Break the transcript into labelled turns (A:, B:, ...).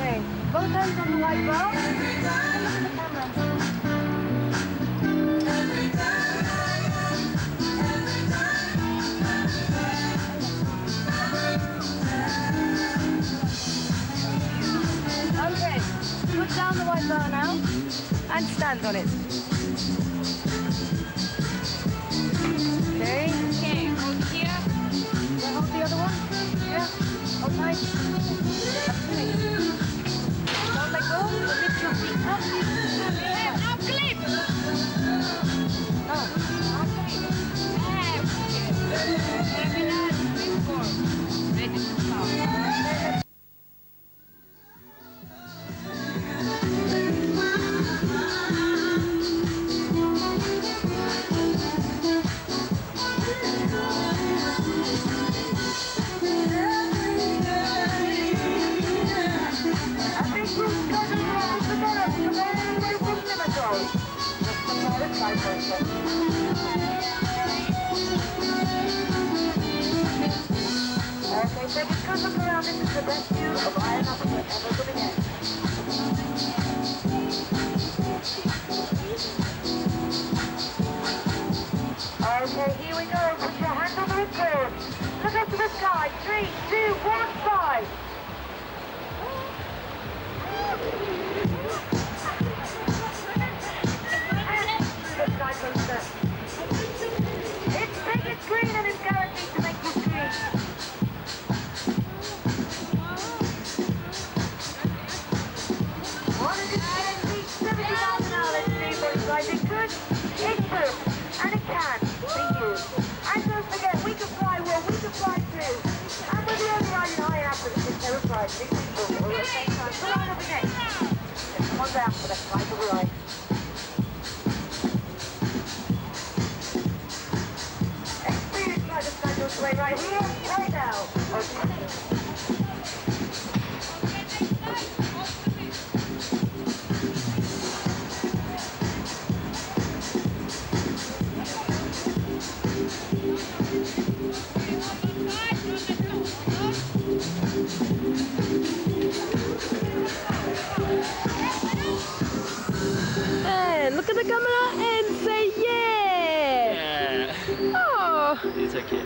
A: Okay, both hands on the white bar. Look at the camera. Okay, put down the white bar now and stand on it. Okay.
B: Okay, hold here.
A: Can I hold the other one? Yeah. Hold tight. Okay. Don't let go. Lift your feet up.
B: Now clip.
A: No.
B: Ready to start.
A: Okay, so just come look around. This is the best view of Agianapa ever to begin. Okay, here we go. Put your hands on the record. Look up to the sky. 3, 2, 1, 5. It's big, it's green, and it's guaranteed to make you scream. Feet, 70,000 hours. Let's see what it's like. It's good, it's good, and it can be used. And don't forget, we can fly well, we can fly too. And we're the only ride in Agianapa that can never fly 6 people all at the same time. So line up again. Come on down for the flight of the ride. Experience like the standards way right here, right now. Okay.
C: And look at the camera and say yeah!
D: Yeah.
C: Oh!
D: It's okay.